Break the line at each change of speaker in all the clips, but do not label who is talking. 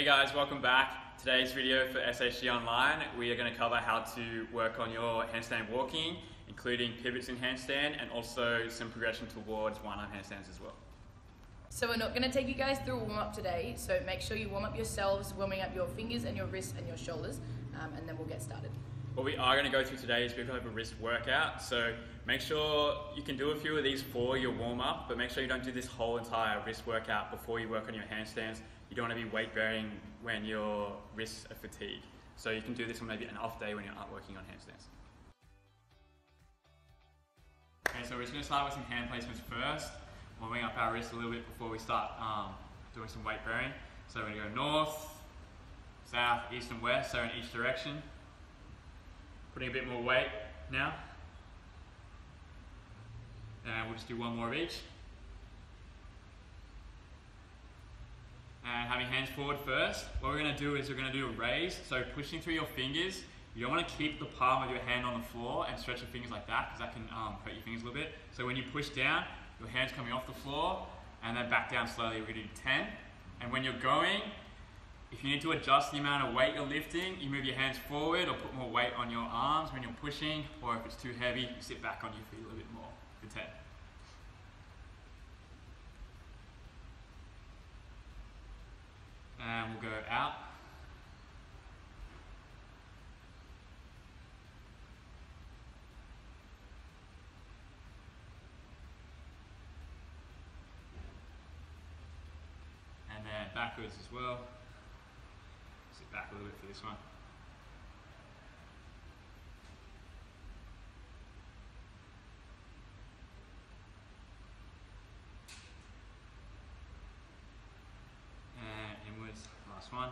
Hey guys, welcome back. Today's video for SHG Online, we are going to cover how to work on your handstand walking, including pivots in handstand and also some progression towards one-arm handstands as well.
So we're not going to take you guys through a warm-up today, so make sure you warm up yourselves, warming up your fingers and your wrists and your shoulders, and then we'll get started.
What we are going to go through today is a bit of a wrist workout, so make sure you can do a few of these for your warm-up, but make sure you don't do this whole entire wrist workout before you work on your handstands. You don't want to be weight bearing when your wrists are fatigued. So you can do this on maybe an off day when you're not working on handstands. Okay, so we're just going to start with some hand placements first, warming up our wrists a little bit before we start doing some weight bearing. So we're going to go north, south, east and west, so in each direction. Putting a bit more weight now. And we'll just do one more of each. And having hands forward first, what we're going to do is we're going to do a raise. So pushing through your fingers. You don't want to keep the palm of your hand on the floor and stretch your fingers like that because that can hurt your fingers a little bit. So when you push down, your hand's coming off the floor and then back down slowly. We're going to do 10. And when you're going, if you need to adjust the amount of weight you're lifting, you move your hands forward or put more weight on your arms when you're pushing, or if it's too heavy, you sit back on your feet a little bit more for 10. And we'll go out. And then backwards as well. Sit back a little bit for this one. And inwards, last one.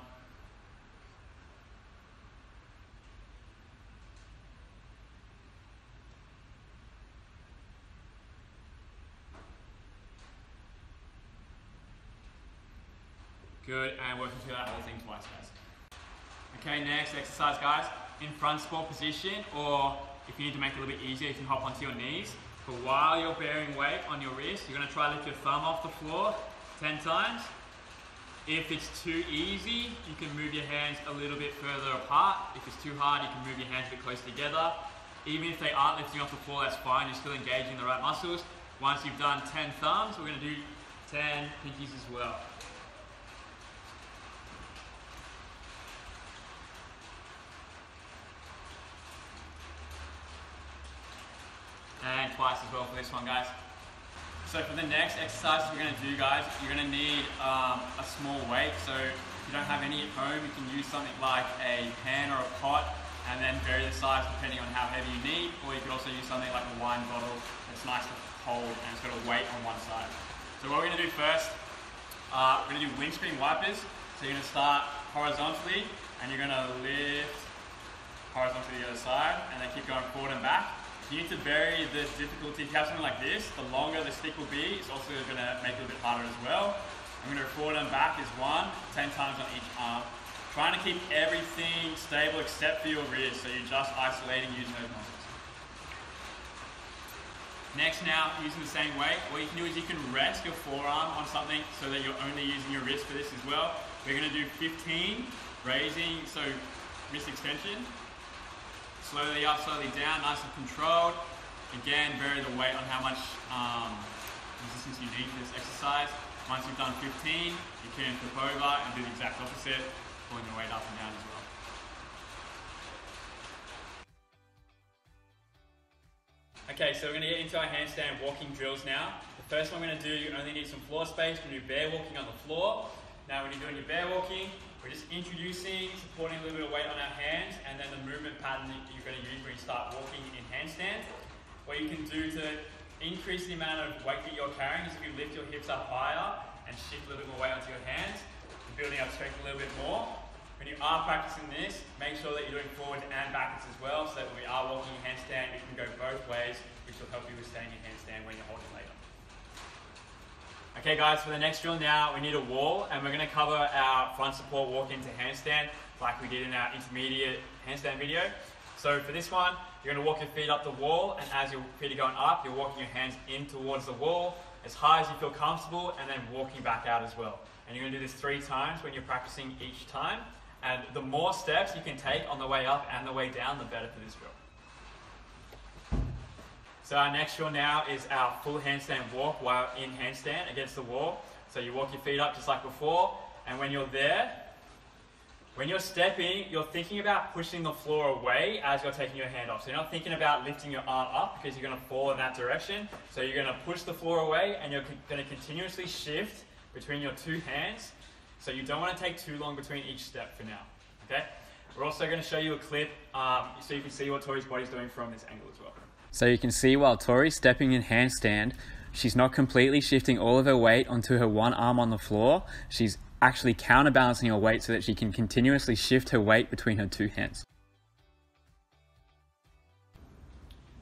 Good, and working through that whole thing twice, guys. Okay, next exercise, guys. In front squat position, or if you need to make it a little bit easier, you can hop onto your knees. But while you're bearing weight on your wrist, you're going to try to lift your thumb off the floor 10 times. If it's too easy, you can move your hands a little bit further apart. If it's too hard, you can move your hands a bit closer together. Even if they aren't lifting off the floor, that's fine. You're still engaging the right muscles. Once you've done 10 thumbs, we're going to do 10 pinkies as well. And twice as well for this one, guys. So for the next exercise we're going to do, guys, you're going to need a small weight. So if you don't have any at home, you can use something like a pan or a pot and then vary the size depending on how heavy you need. Or you could also use something like a wine bottle that's nice to hold and it's got a weight on one side. So what we're going to do first, we're going to do windscreen wipers. So you're going to start horizontally and you're going to lift horizontally to the other side and then keep going forward and back. You need to vary the difficulty. If you have something like this, the longer the stick will be, it's also going to make it a bit harder as well. I'm going to go forward and back is 1, 10 times on each arm. Trying to keep everything stable except for your wrist, so you're just isolating using those muscles. Next now, using the same weight, what you can do is you can rest your forearm on something so that you're only using your wrist for this as well. We're going to do 15, raising, so wrist extension. Slowly up, slowly down, nice and controlled. Again, vary the weight on how much resistance you need for this exercise. Once you've done 15, you can flip over and do the exact opposite, pulling the weight up and down as well. Okay, so we're going to get into our handstand walking drills now. The first one we're going to do, you only need some floor space. We're going to do bear walking on the floor. Now when you're doing your bear walking, we're just introducing, supporting a little bit of weight on our hands, and then the movement pattern that you're going to use when you start walking in handstand. What you can do to increase the amount of weight that you're carrying is if you lift your hips up higher and shift a little bit more weight onto your hands, you're building up strength a little bit more. When you are practicing this, make sure that you're doing forwards and backwards as well, so that when we are walking in handstand, you can go both ways, which will help you with staying in handstand when you're holding later. Okay guys, for the next drill now, we need a wall and we're going to cover our front support walk into handstand like we did in our intermediate handstand video. So for this one, you're going to walk your feet up the wall, and as your feet are going up, you're walking your hands in towards the wall as high as you feel comfortable, and then walking back out as well. And you're going to do this 3 times when you're practicing each time. And the more steps you can take on the way up and the way down, the better for this drill. So our next drill now is our full handstand walk while in handstand against the wall. So you walk your feet up just like before, and when you're there, when you're stepping, you're thinking about pushing the floor away as you're taking your hand off. So you're not thinking about lifting your arm up because you're going to fall in that direction. So you're going to push the floor away, and you're going to continuously shift between your 2 hands. So you don't want to take too long between each step for now. Okay? We're also going to show you a clip so you can see what Tori's body's doing from this angle as well. So you can see while Tori's stepping in handstand, she's not completely shifting all of her weight onto her one arm on the floor. She's actually counterbalancing her weight so that she can continuously shift her weight between her 2 hands.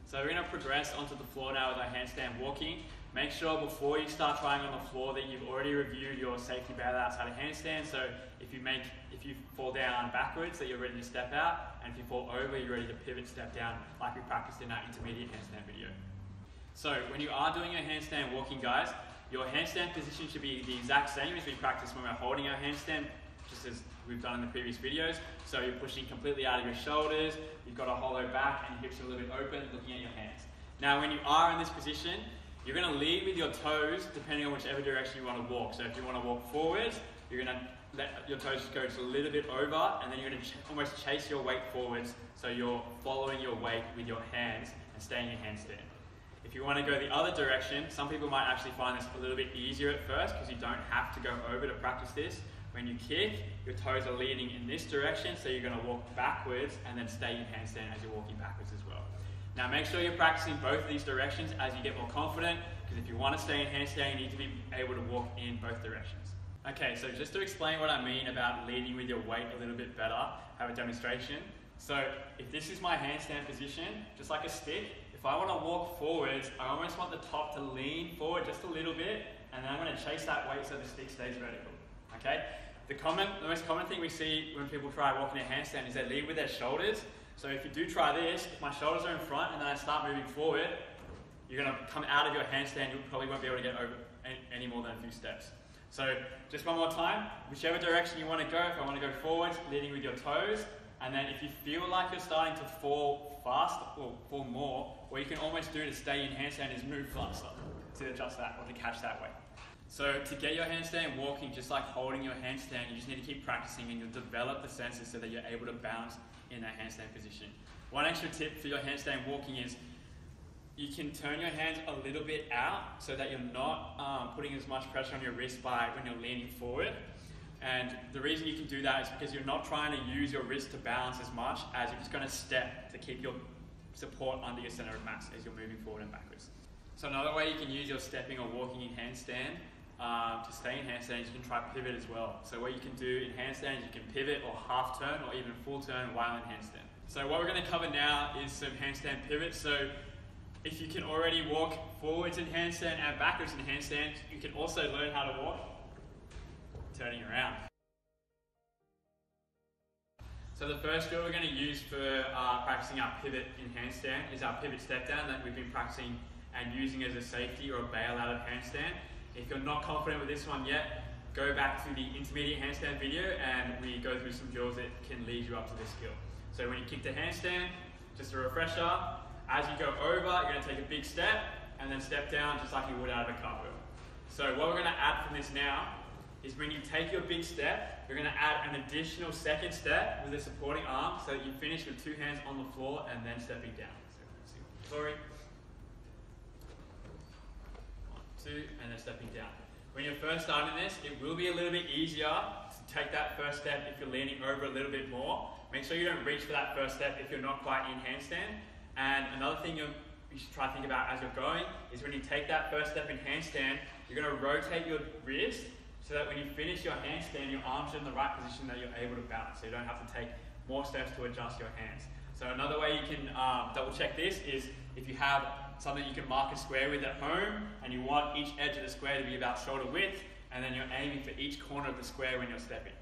So we're going to progress onto the floor now with our handstand walking. Make sure before you start trying on the floor that you've already reviewed your safety bailout outside of handstand. So if you fall down backwards, that you're ready to step out, and if you fall over, you're ready to pivot, step down, like we practiced in that intermediate handstand video. So when you are doing your handstand walking, guys, your handstand position should be the exact same as we practiced when we're holding our handstand, just as we've done in the previous videos. So you're pushing completely out of your shoulders, you've got a hollow back, and your hips are a little bit open, looking at your hands. Now when you are in this position, you're going to lead with your toes depending on whichever direction you want to walk. So if you want to walk forwards, you're going to let your toes go just a little bit over, and then you're going to almost chase your weight forwards, so you're following your weight with your hands and staying in handstand. If you want to go the other direction, some people might actually find this a little bit easier at first because you don't have to go over to practice this. When you kick, your toes are leading in this direction, so you're going to walk backwards and then stay in handstand as you're walking backwards as well. Now make sure you're practicing both of these directions as you get more confident, because if you want to stay in handstand, you need to be able to walk in both directions. Okay, so just to explain what I mean about leading with your weight a little bit better, I have a demonstration. So if this is my handstand position, just like a stick, if I want to walk forwards, I almost want the top to lean forward just a little bit, and then I'm going to chase that weight so the stick stays vertical. Okay? The most common thing we see when people try walking a handstand is they lead with their shoulders. So if you do try this, if my shoulders are in front and then I start moving forward, you're going to come out of your handstand, you probably won't be able to get over any more than a few steps. So just one more time, whichever direction you want to go, if I want to go forwards, leading with your toes, and then if you feel like you're starting to fall fast or fall more, what you can almost do to stay in handstand is move faster to adjust that or to catch that weight. So to get your handstand walking, just like holding your handstand, you just need to keep practicing, and you'll develop the senses so that you're able to bounce in that handstand position. One extra tip for your handstand walking is you can turn your hands a little bit out so that you're not putting as much pressure on your wrist when you're leaning forward. And the reason you can do that is because you're not trying to use your wrist to balance as much as you're just going to step to keep your support under your center of mass as you're moving forward and backwards. So another way you can use your stepping or walking in handstand to stay in handstand, you can try pivot as well. So what you can do in handstand, you can pivot or half turn or even full turn while in handstand. So what we're going to cover now is some handstand pivots. So if you can already walk forwards in handstand and backwards in handstand, you can also learn how to walk turning around. So the first drill we're going to use for practicing our pivot in handstand is our pivot step down that we've been practicing and using as a safety or a bailout of handstand. If you're not confident with this one yet, go back to the intermediate handstand video and we go through some drills that can lead you up to this skill. So when you kick the handstand, just a refresher, as you go over, you're going to take a big step and then step down just like you would out of a cartwheel. So what we're going to add from this now is when you take your big step, you're going to add an additional second step with a supporting arm so that you finish with 2 hands on the floor and then stepping down. So, sorry. 1, 2, and then stepping down. When you're first starting this, it will be a little bit easier to take that first step if you're leaning over a little bit more. Make sure you don't reach for that first step if you're not quite in handstand. And another thing you should try to think about as you're going is when you take that first step in handstand, you're going to rotate your wrist so that when you finish your handstand, your arms are in the right position that you're able to balance. So you don't have to take more steps to adjust your hands. So another way you can double check this is if you have something you can mark a square with at home and you want each edge of the square to be about shoulder width, and then you're aiming for each corner of the square when you're stepping.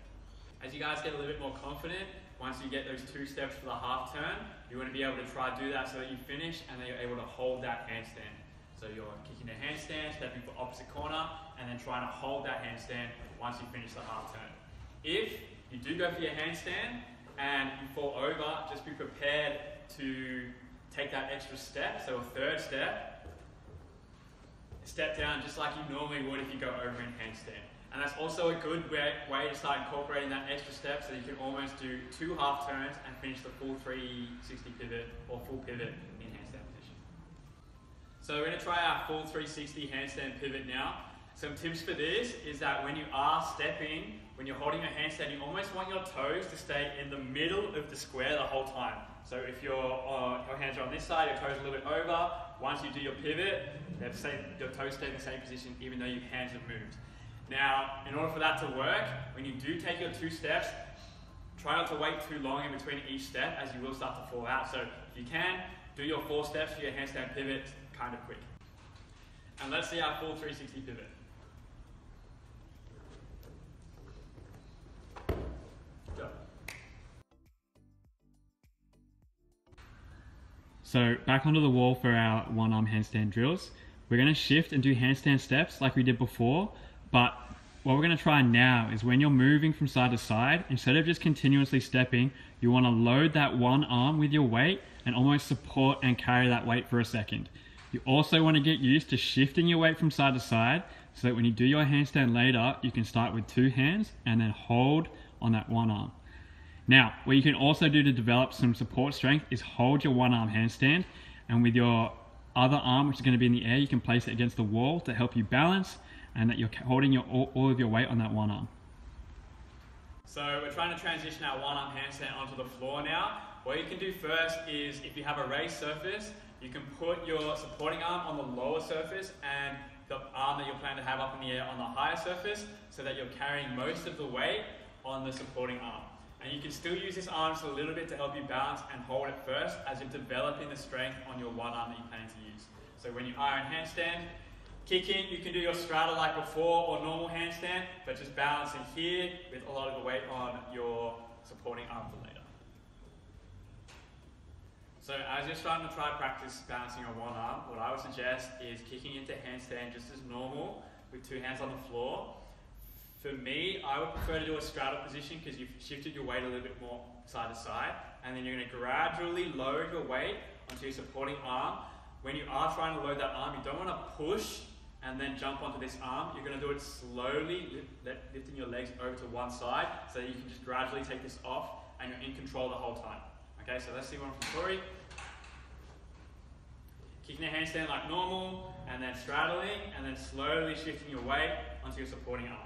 As you guys get a little bit more confident, once you get those 2 steps for the half turn, you want to be able to try to do that so that you finish and then you're able to hold that handstand. So you're kicking a handstand, stepping for opposite corner, and then trying to hold that handstand once you finish the half turn. If you do go for your handstand and you fall over, just be prepared to take that extra step, so a third step down just like you normally would if you go over in handstand. And that's also a good way to start incorporating that extra step so you can almost do 2 half turns and finish the full 360 pivot or full pivot in handstand position. So we're going to try our full 360 handstand pivot now. Some tips for this is that when you are stepping, when you're holding your handstand, you almost want your toes to stay in the middle of the square the whole time. So if your hands are on this side, your toes are a little bit over. Once you do your pivot, your toes stay in the same position even though your hands have moved. Now, in order for that to work, when you do take your 2 steps, try not to wait too long in between each step as you will start to fall out. So if you can, do your 4 steps for your handstand pivot kind of quick. And let's see our full 360 pivot. Go. So back onto the wall for our 1-arm handstand drills. We're going to shift and do handstand steps like we did before. But what we're going to try now is when you're moving from side to side, instead of just continuously stepping, you want to load that one arm with your weight and almost support and carry that weight for a second. You also want to get used to shifting your weight from side to side so that when you do your handstand later, you can start with 2 hands and then hold on that 1 arm. Now, what you can also do to develop some support strength is hold your 1-arm handstand, and with your other arm, which is going to be in the air, you can place it against the wall to help you balance, and that you're holding all of your weight on that 1 arm. So we're trying to transition our 1-arm handstand onto the floor now. What you can do first is, if you have a raised surface, you can put your supporting arm on the lower surface and the arm that you're planning to have up in the air on the higher surface, so that you're carrying most of the weight on the supporting arm. And you can still use this arm just a little bit to help you balance and hold it first as you're developing the strength on your 1 arm that you're planning to use. So when you are in handstand, kicking, you can do your straddle like before or normal handstand, but just balancing here with a lot of the weight on your supporting arm for later. So as you're starting to try to practice balancing on 1 arm, what I would suggest is kicking into handstand just as normal with 2 hands on the floor. For me, I would prefer to do a straddle position because you've shifted your weight a little bit more side to side, and then you're going to gradually lower your weight onto your supporting arm. When you are trying to load that arm, you don't want to push and then jump onto this arm. You're going to do it slowly, lifting your legs over to one side so that you can just gradually take this off and you're in control the whole time. Okay, so let's see one from Tori. Kicking a handstand like normal, and then straddling, and then slowly shifting your weight onto your supporting arm.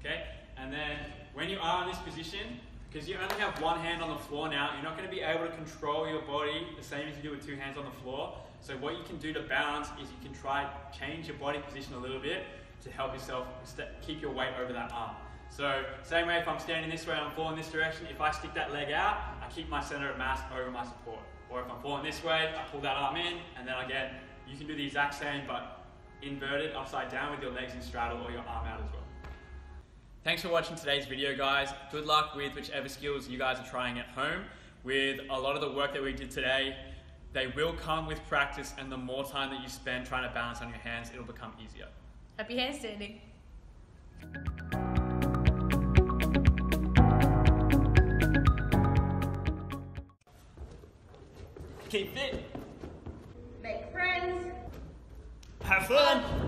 Okay, and then when you are in this position, because you only have 1 hand on the floor now, you're not going to be able to control your body the same as you do with 2 hands on the floor. So what you can do to balance is you can try change your body position a little bit to help yourself keep your weight over that arm. So same way, if I'm standing this way and I'm falling this direction, if I stick that leg out, I keep my center of mass over my support. Or if I'm falling this way, I pull that arm in, and then again, you can do the exact same but inverted, upside down with your legs in straddle or your arm out as well. Thanks for watching today's video, guys. Good luck with whichever skills you guys are trying at home. With a lot of the work that we did today, they will come with practice, and the more time that you spend trying to balance on your hands, it'll become easier.
Happy handstanding.
Keep fit.
Make friends.
Have fun.